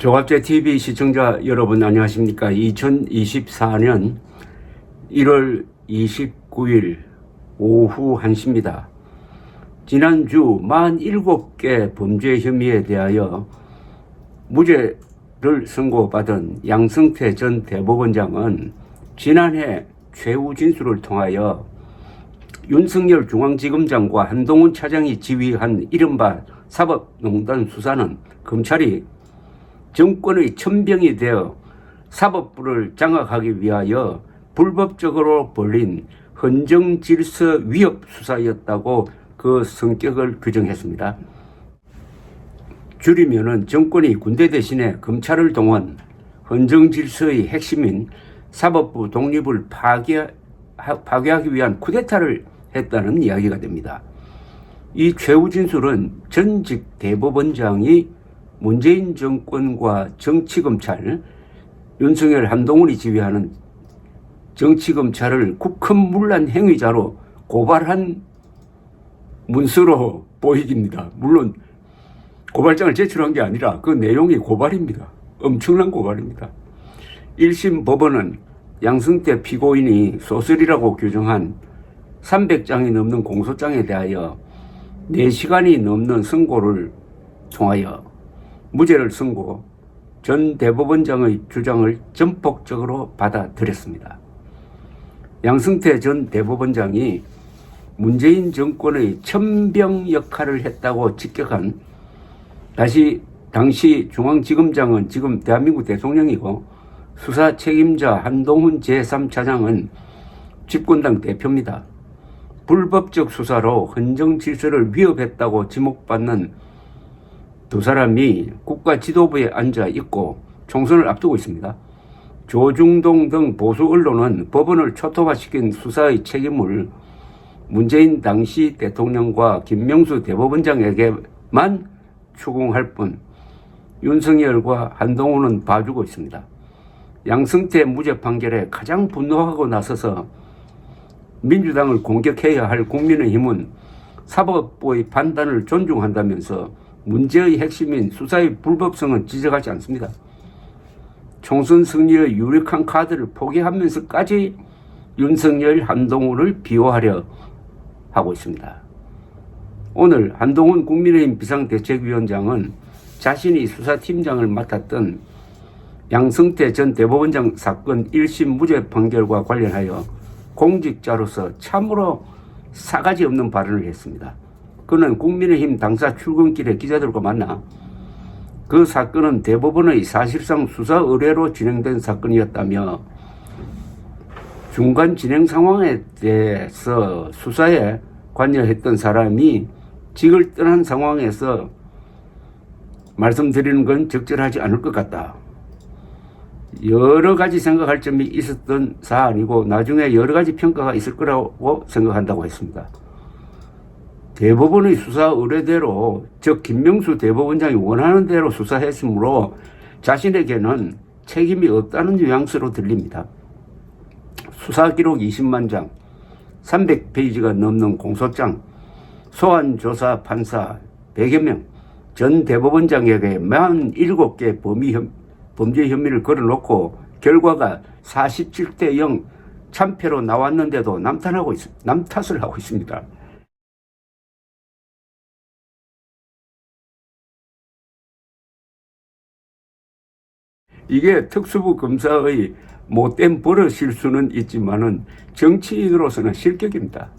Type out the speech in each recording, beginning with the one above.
조갑제TV 시청자 여러분 안녕하십니까. 2024년 1월 29일 오후 1시입니다. 지난주 47개 범죄 혐의에 대하여 무죄를 선고받은 양승태 전 대법원장은 지난해 최후 진술을 통하여 윤석열 중앙지검장과 한동훈 차장이 지휘한 이른바 사법농단 수사는 검찰이 정권의 천병이 되어 사법부를 장악하기 위하여 불법적으로 벌인 헌정질서 위협 수사였다고 그 성격을 규정했습니다. 줄이면은 정권이 군대 대신에 검찰을 동원, 헌정질서의 핵심인 사법부 독립을 파괴하기 위한 쿠데타를 했다는 이야기가 됩니다. 이 최후 진술은 전직 대법원장이 문재인 정권과 정치검찰, 윤석열 한동훈이 지휘하는 정치검찰을 국헌문란 행위자로 고발한 문서로 보이깁니다. 물론 고발장을 제출한 게 아니라 그 내용이 고발입니다. 엄청난 고발입니다. 1심 법원은 양승태 피고인이 소설이라고 규정한 300장이 넘는 공소장에 대하여 4시간이 넘는 선고를 통하여 무죄를 선고, 전 대법원장의 주장을 전폭적으로 받아들였습니다. 양승태 전 대법원장이 문재인 정권의 천병 역할을 했다고 직격한, 당시 중앙지검장은 지금 대한민국 대통령이고 수사 책임자 한동훈 제3차장은 집권당 대표입니다. 불법적 수사로 헌정질서를 위협했다고 지목받는 두 사람이 국가 지도부에 앉아 있고 총선을 앞두고 있습니다. 조중동 등 보수 언론은 법원을 초토화시킨 수사의 책임을 문재인 당시 대통령과 김명수 대법원장에게만 추궁할 뿐 윤석열과 한동훈은 봐주고 있습니다. 양승태 무죄 판결에 가장 분노하고 나서서 민주당을 공격해야 할 국민의힘은 사법부의 판단을 존중한다면서 문제의 핵심인 수사의 불법성은 지적하지 않습니다. 총선 승리의 유력한 카드를 포기하면서까지 윤석열, 한동훈을 비호하려 하고 있습니다. 오늘 한동훈 국민의힘 비상대책위원장은 자신이 수사팀장을 맡았던 양승태 전 대법원장 사건 1심 무죄 판결과 관련하여 공직자로서 참으로 싸가지 없는 발언을 했습니다. 그는 국민의힘 당사 출근길에 기자들과 만나 그 사건은 대법원의 사실상 수사 의뢰로 진행된 사건이었다며 중간 진행 상황에 대해서 수사에 관여했던 사람이 직을 떠난 상황에서 말씀드리는 건 적절하지 않을 것 같다. 여러 가지 생각할 점이 있었던 사안이고 나중에 여러 가지 평가가 있을 거라고 생각한다고 했습니다. 대법원의 수사 의뢰대로, 즉 김명수 대법원장이 원하는 대로 수사했으므로 자신에게는 책임이 없다는 뉘앙스로 들립니다. 수사기록 20만 장, 300페이지가 넘는 공소장, 소환조사 판사 100여 명, 전 대법원장에게 47개 범죄 혐의를 걸어놓고 결과가 47대 0 참패로 나왔는데도 남탓을 하고 있습니다. 이게 특수부 검사의 못된 버릇일 수는 있지만은 정치인으로서는 실격입니다.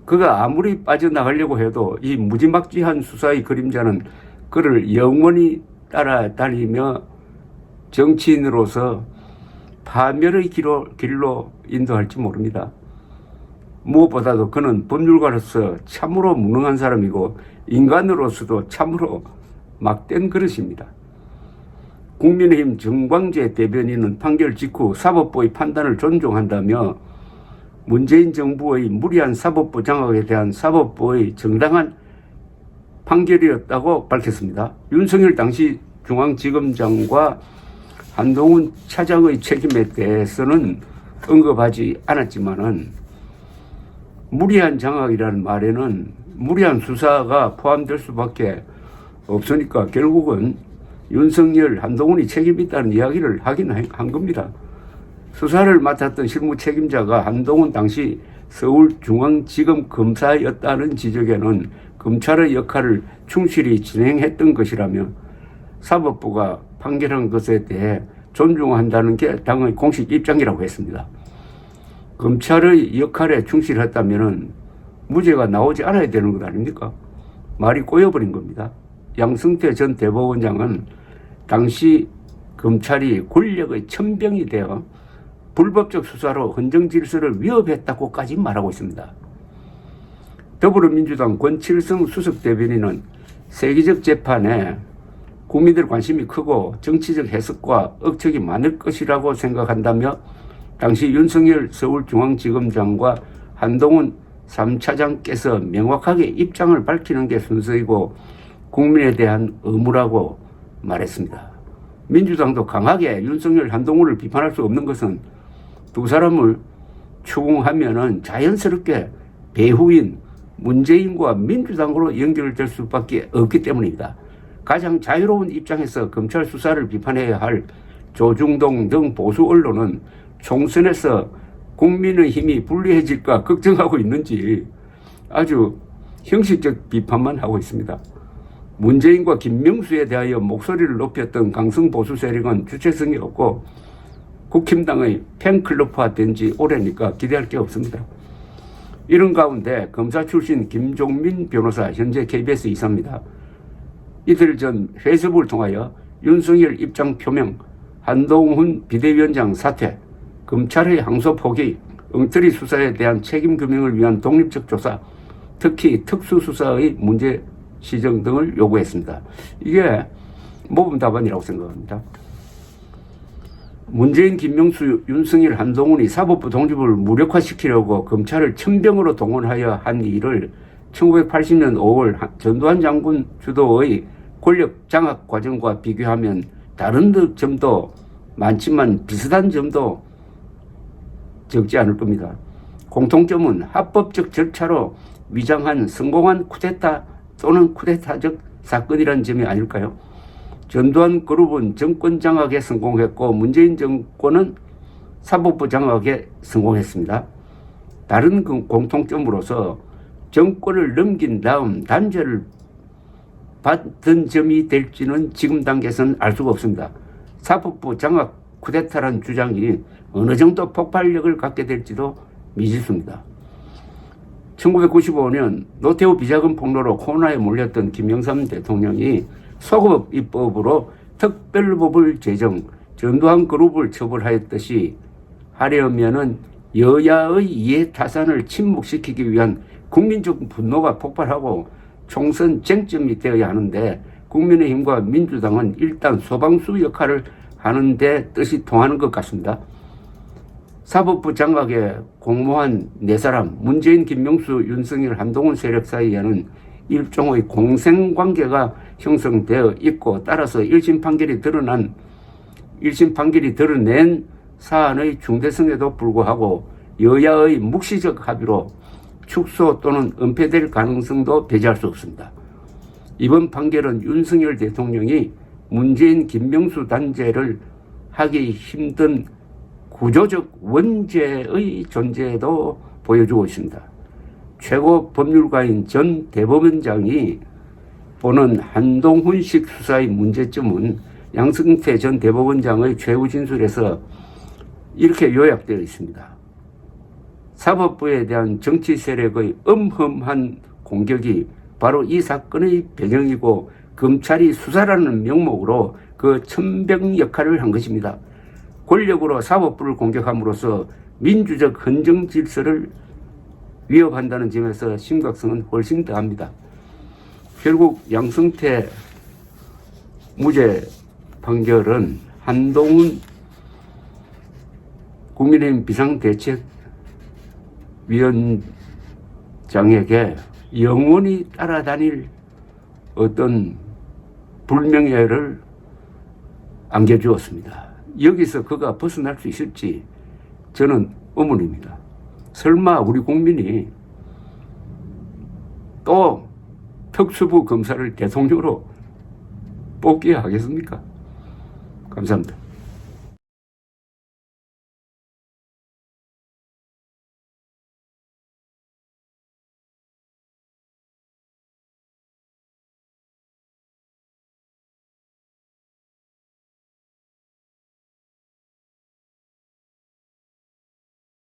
그가 아무리 빠져나가려고 해도 이 무지막지한 수사의 그림자는 그를 영원히 따라다니며 정치인으로서 파멸의 길로 인도할지 모릅니다. 무엇보다도 그는 법률가로서 참으로 무능한 사람이고 인간으로서도 참으로 막된 그릇입니다. 국민의힘 정광재 대변인은 판결 직후 사법부의 판단을 존중한다며 문재인 정부의 무리한 사법부 장악에 대한 사법부의 정당한 판결이었다고 밝혔습니다. 윤석열 당시 중앙지검장과 한동훈 차장의 책임에 대해서는 언급하지 않았지만은 무리한 장악이라는 말에는 무리한 수사가 포함될 수밖에 없으니까 결국은 윤석열, 한동훈이 책임이 있다는 이야기를 하긴 한 겁니다. 수사를 맡았던 실무 책임자가 한동훈 당시 서울중앙지검 검사였다는 지적에는 검찰의 역할을 충실히 진행했던 것이라며 사법부가 판결한 것에 대해 존중한다는 게 당의 공식 입장이라고 했습니다. 검찰의 역할에 충실했다면 무죄가 나오지 않아야 되는 것 아닙니까? 말이 꼬여버린 겁니다. 양승태 전 대법원장은 당시 검찰이 권력의 천병이 되어 불법적 수사로 헌정질서를 위협했다고까지 말하고 있습니다. 더불어민주당 권칠성 수석대변인은 세계적 재판에 국민들 관심이 크고 정치적 해석과 억측이 많을 것이라고 생각한다며 당시 윤석열 서울중앙지검장과 한동훈 3차장께서 명확하게 입장을 밝히는 게 순서이고 국민에 대한 의무라고 말했습니다. 민주당도 강하게 윤석열, 한동훈을 비판할 수 없는 것은 두 사람을 추궁하면은 자연스럽게 배후인 문재인과 민주당으로 연결될 수밖에 없기 때문입니다. 가장 자유로운 입장에서 검찰 수사를 비판해야 할 조중동 등 보수 언론은 총선에서 국민의힘이 불리해질까 걱정하고 있는지 아주 형식적 비판만 하고 있습니다. 문재인과 김명수에 대하여 목소리를 높였던 강성 보수 세력은 주체성이 없고 국힘당의 팬클럽화된 지 오래니까 기대할 게 없습니다. 이런 가운데 검사 출신 김종민 변호사, 현재 KBS 이사입니다. 이틀 전 페이스북을 통하여 윤석열 입장 표명, 한동훈 비대위원장 사퇴, 검찰의 항소 포기, 엉터리 수사에 대한 책임 규명을 위한 독립적 조사, 특히 특수수사의 문제 시정 등을 요구했습니다. 이게 모범 답안이라고 생각합니다. 문재인, 김명수, 윤석열, 한동훈이 사법부 독립을 무력화시키려고 검찰을 천병으로 동원하여 한 일을 1980년 5월 전두환 장군 주도의 권력 장악 과정과 비교하면 다른 점도 많지만 비슷한 점도 적지 않을 겁니다. 공통점은 합법적 절차로 위장한 성공한 쿠데타 또는 쿠데타적 사건이라는 점이 아닐까요? 전두환 그룹은 정권 장악에 성공했고 문재인 정권은 사법부 장악에 성공했습니다. 다른 공통점으로서 정권을 넘긴 다음 단죄를 받은 점이 될지는 지금 단계에서는 알 수가 없습니다. 사법부 장악 쿠데타라는 주장이 어느 정도 폭발력을 갖게 될지도 미지수입니다. 1995년 노태우 비자금 폭로로 코로나에 몰렸던 김영삼 대통령이 소급 입법으로 특별법을 제정, 전두환 그룹을 처벌하였듯이 하려면은 여야의 이해타산을 침묵시키기 위한 국민적 분노가 폭발하고 총선 쟁점이 되어야 하는데 국민의힘과 민주당은 일단 소방수 역할을 하는데 뜻이 통하는 것 같습니다. 사법부 장악에 공모한 네 사람, 문재인, 김명수, 윤석열, 한동훈 세력 사이에는 일종의 공생관계가 형성되어 있고 따라서 1심 판결이 드러낸 사안의 중대성에도 불구하고 여야의 묵시적 합의로 축소 또는 은폐될 가능성도 배제할 수 없습니다. 이번 판결은 윤석열 대통령이 문재인, 김명수 단죄를 하기 힘든 구조적 원죄의 존재도 보여주고 있습니다. 최고 법률가인 전 대법원장이 보는 한동훈식 수사의 문제점은 양승태 전 대법원장의 최후 진술에서 이렇게 요약되어 있습니다. 사법부에 대한 정치 세력의 엄험한 공격이 바로 이 사건의 배경이고 검찰이 수사라는 명목으로 그 천병 역할을 한 것입니다. 권력으로 사법부를 공격함으로써 민주적 헌정 질서를 위협한다는 점에서 심각성은 훨씬 더합니다. 결국 양승태 무죄 판결은 한동훈 국민의힘 비상대책위원장에게 영원히 따라다닐 어떤 불명예를 안겨주었습니다. 여기서 그가 벗어날 수 있을지 저는 의문입니다. 설마 우리 국민이 또 특수부 검사를 대통령으로 뽑기야 하겠습니까? 감사합니다.